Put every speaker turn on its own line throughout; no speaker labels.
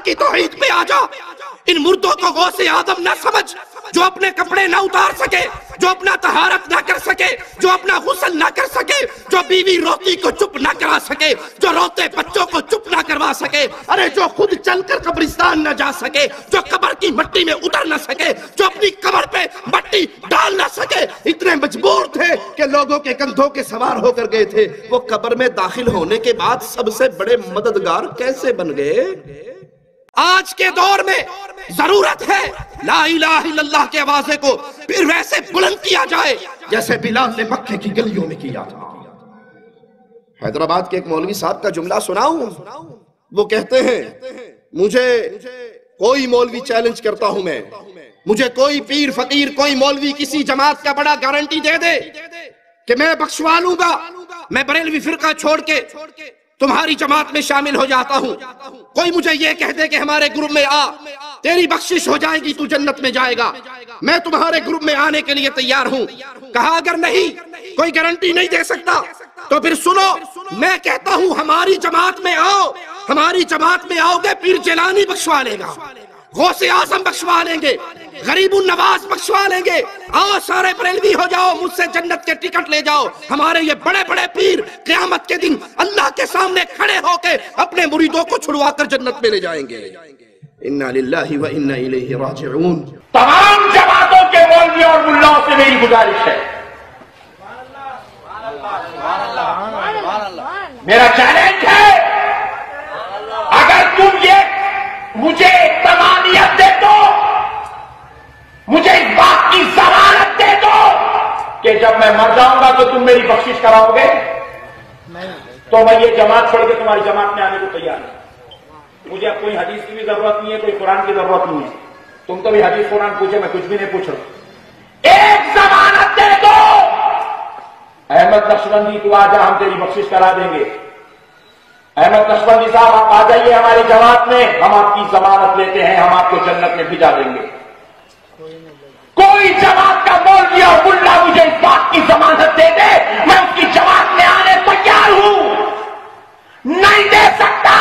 کی توحید پہ آ جا. ان مردوں کو غوث آدم نہ سمجھ جو اپنے کپڑے نہ اتار سکے، جو اپنا طہارت نہ کر سکے، جو اپنا غسل نہ کر سکے، جو بیوی روتی کو چپ نہ کرا سکے، جو روتے بچوں کو چپ نہ کروا سکے، ارے جو خود چل کر قبرستان نہ جا سکے، جو قبر کی مٹی میں اتر نہ سکے، جو اپنی قبر پہ مٹی ڈال نہ سکے، اتنے مجبور تھے کہ لوگوں کے کندھوں کے سوار ہو کر گئے تھے. وہ قبر میں داخل ہونے کے بعد سب سے بڑے مددگار کیسے بن گئے؟ آج کے دور میں ضرورت ہے لا الہ الا اللہ کے آوازے کو پھر ویسے بلند کیا جائے جیسے بلال نے مکے کی گلیوں میں کیا تھا. حیدرآباد کے ایک مولوی صاحب کا جملہ سناؤں. وہ کہتے ہیں مجھے کوئی مولوی چیلنج کرتا ہوں میں، مجھے کوئی پیر فقیر کوئی مولوی کسی جماعت کا بڑا گارنٹی دے دے کہ میں بخشوا لوں گا، میں بریلوی فرقہ چھوڑ کے تمہاری جماعت میں شامل ہو جاتا ہوں. کوئی مجھے یہ کہہ دے کہ ہمارے گروپ میں آ، تیری بخشش ہو جائے گی، تو جنت میں جائے گا، میں تمہارے گروپ میں آنے کے لیے تیار ہوں. کہا اگر نہیں کوئی گارنٹی نہیں دے سکتا تو پھر سنو، میں کہتا ہوں ہماری جماعت میں آؤ، ہماری جماعت میں آؤ گے پیر جیلانی بخشوا لے گا، غوث اعظم بخشوا لیں گے، غریب النواز بخشوا لیں گے. آؤ سارے بریلوی ہو جاؤ، مجھ سے جنت کے ٹکٹ لے جاؤ. ہمارے یہ بڑے بڑے پیر قیامت کے دن اللہ کے سامنے کھڑے ہو کے اپنے مریدوں کو چھڑوا کر جنت میں لے جائیں گے. انا للہ و انا الیہ راجعون.
تمام جماعتوں کے مولویوں اور ملاؤں سے میری گزارش ہے، میرا چیلنج ہے، اگر تم یہ مجھے تمانیت دے دو، مجھے اس بات کی ضمانت دے دو کہ جب میں مر جاؤں گا تو تم میری بخشش کراؤ گے، تو میں یہ جماعت چھوڑ کے تمہاری جماعت میں آنے کو تیار ہوں. مجھے اب کوئی حدیث کی بھی ضرورت نہیں ہے، کوئی قرآن کی ضرورت نہیں ہے. تم تو بھی حدیث قرآن پوچھے، میں کچھ بھی نہیں پوچھ رہا. ایک ضمانت دے دو، احمد نقشبندی تو آ جا، ہم تیری بخشش کرا دیں گے. احمد نقشبندی صاحب آپ آ جائیے ہماری جماعت میں، ہم آپ کی ضمانت لیتے ہیں، ہم آپ کو جنت میں بھجا دیں گے. کوئی جماعت کا مولوی اور ملا مجھے اس بات کی ضمانت دے دے، میں اس کی جماعت میں آنے تیار ہوں. نہیں دے سکتا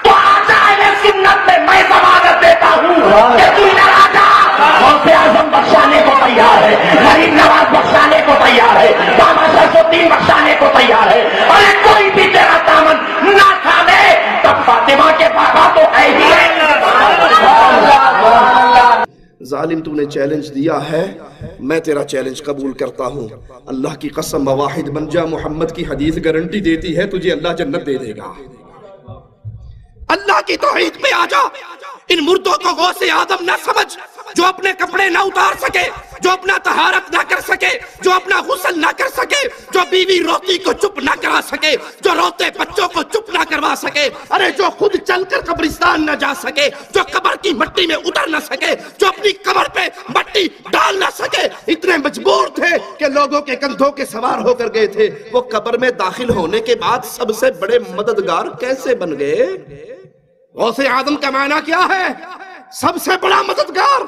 تو آ جائے سنت میں ضمانت دیتا ہوں کہ تو ادھر آ جا. غوث اعظم بخشانے کو تیار ہے، غریب نواز بخشانے کو تیار ہے، بابا شمس الدین بخشانے کو تیار ہے. اور کوئی بھی تیرا دامن نہ کھانے تب فاطمہ کے پاپا تو ہے ہی.
ظالم تو نے چیلنج دیا ہے، میں تیرا چیلنج قبول کرتا ہوں. اللہ کی قسم واحد بن جا، محمد کی حدیث گارنٹی دیتی ہے تجھے اللہ جنت دے دے گا. اللہ کی توحید پہ آ جا. ان مردوں کو غوث آدم نہ سمجھ جو اپنے کپڑے نہ اتار سکے، جو اپنا طہارت نہ کر سکے، جو اپنا غسل نہ کر سکے، جو بیوی روتی کو چپ نہ کرا سکے، جو روتے بچوں کو چپ نہ کروا سکے، ارے جو خود چل کر قبرستان نہ جا سکے، جو قبر کی مٹی میں اتر نہ سکے، جو اپنی قبر پہ مٹی ڈال نہ سکے، اتنے مجبور تھے کہ لوگوں کے کندھوں کے سوار ہو کر گئے تھے. وہ قبر میں داخل ہونے کے بعد سب سے بڑے مددگار کیسے بن گئے؟ غوث اعظم کا معنی کیا ہے؟ سب سے بڑا مددگار.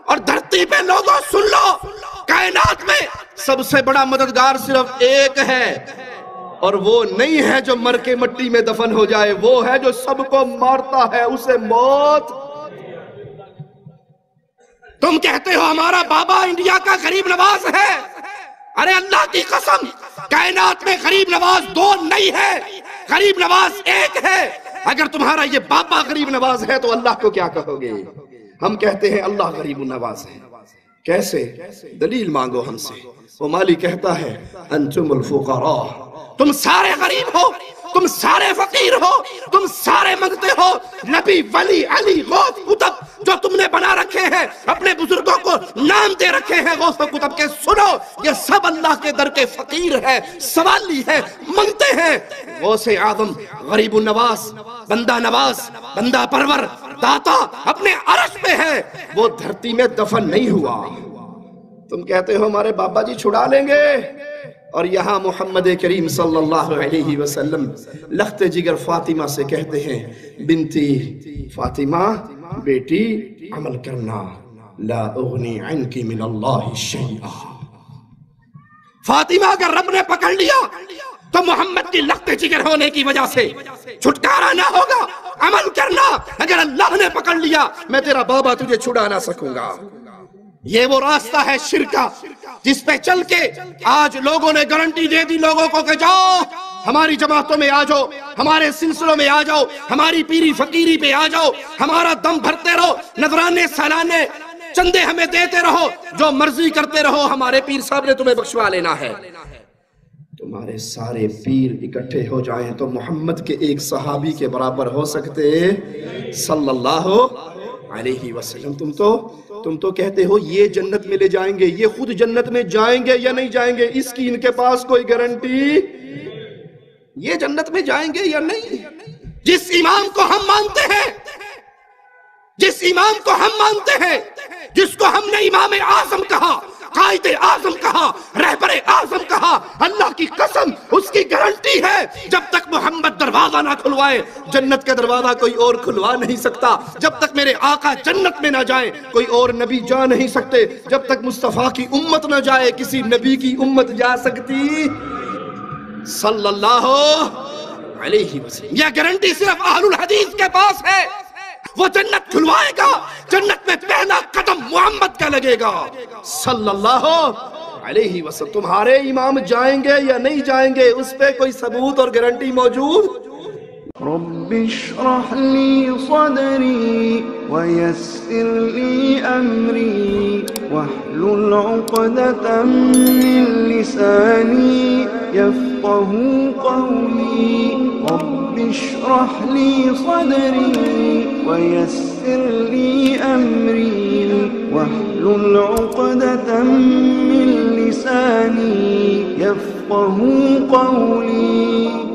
اور دھرتی پہ لوگوں سن لو، کائنات میں سب سے بڑا مددگار صرف ایک ہے، اور وہ نہیں ہے جو مر کے مٹی میں دفن ہو جائے، وہ ہے جو سب کو مارتا ہے، اسے موت. تم کہتے ہو ہمارا بابا انڈیا کا غریب نواز ہے، ارے اللہ کی قسم کائنات میں غریب نواز دو نہیں ہے، غریب نواز ایک ہے. اگر تمہارا یہ بابا غریب نواز ہے تو اللہ کو کیا کہو گے؟ ہم کہتے ہیں اللہ غریب نواز ہے. کیسے؟ دلیل مانگو ہم سے. وہ مالی کہتا ہے انتم الفقراء، تم سارے غریب ہو، تم سارے فقیر ہو، تم سارے منگتے ہو. نبی، ولی، علی، غوث، قطب جو تم نے بنا رکھے ہیں، اپنے بزرگوں کو نام دے رکھے ہیں غوث و قطب کے، سنو یہ سب اللہ کے در کے فقیر ہے، سوالی ہے، منگتے ہیں. غوث اعظم غریب النواز، بندہ نواز، بندہ پرور، داتا اپنے عرش پہ ہے، وہ دھرتی میں دفن نہیں ہوا. تم کہتے ہو ہمارے بابا جی چھڑا لیں گے، اور یہاں محمد کریم صلی اللہ علیہ وسلم لخت جگر فاطمہ سے کہتے ہیں بنتی فاطمہ، بیٹی عمل کرنا، لا اغنی عنکی من اللہ شیئا. فاطمہ اگر رب نے پکڑ لیا تو محمد کی لخت جگر ہونے کی وجہ سے چھٹکارا نہ ہوگا. عمل کرنا، اگر اللہ نے پکڑ لیا میں تیرا بابا تجھے چھڑا نہ سکوں گا. یہ وہ راستہ ہے شرک کا جس پہ چل کے آج لوگوں نے گارنٹی دے دی لوگوں کو کہ جاؤ ہماری جماعتوں میں آ جاؤ، ہمارے سلسلوں میں آ جاؤ، ہماری پیری فقیری پہ آ جاؤ، ہمارا دم بھرتے رہو، نذرانے سالانے چندے ہمیں دیتے رہو، جو مرضی کرتے رہو، ہمارے پیر صاحب نے تمہیں بخشوا لینا ہے. تمہارے سارے پیر اکٹھے ہو جائیں تو محمد کے ایک صحابی کے برابر ہو سکتے صلی اللہ علیہ وسلم. تم تو کہتے ہو یہ جنت میں لے جائیں گے، یہ خود جنت میں جائیں گے یا نہیں جائیں گے اس کی ان کے پاس کوئی گارنٹی. یہ جنت میں جائیں گے یا نہیں؟ جس امام کو ہم مانتے ہیں، جس امام کو ہم مانتے ہیں، جس کو ہم نے امام اعظم کہا، قائد اعظم کہا، رہبر اعظم کہا، اللہ کی قسم اس کی گارنٹی ہے جب تک محمد دروازہ نہ کھلوائے جنت کا دروازہ کوئی اور کھلوا نہیں سکتا. جب تک میرے آقا جنت میں نہ جائیں کوئی اور نبی جا نہیں سکتے. جب تک مصطفیٰ کی امت نہ جائے کسی نبی کی امت جا سکتی صلی اللہ علیہ وسلم. یہ گارنٹی صرف اہل الحدیث کے پاس ہے. وہ جنت کھلوائے گا، جنت میں پہلا قدم محمد کا لگے گا صلی اللہ علیہ وسلم. تمہارے امام جائیں گے یا نہیں جائیں گے اس پہ کوئی ثبوت اور گارنٹی موجود؟
رب اشرح لي صدري ويسر لي أمري واحلل عقدة من لساني يفقه قولي. رب اشرح لي صدري ويسر لي أمري واحلل عقدة من لساني يفقه قولي.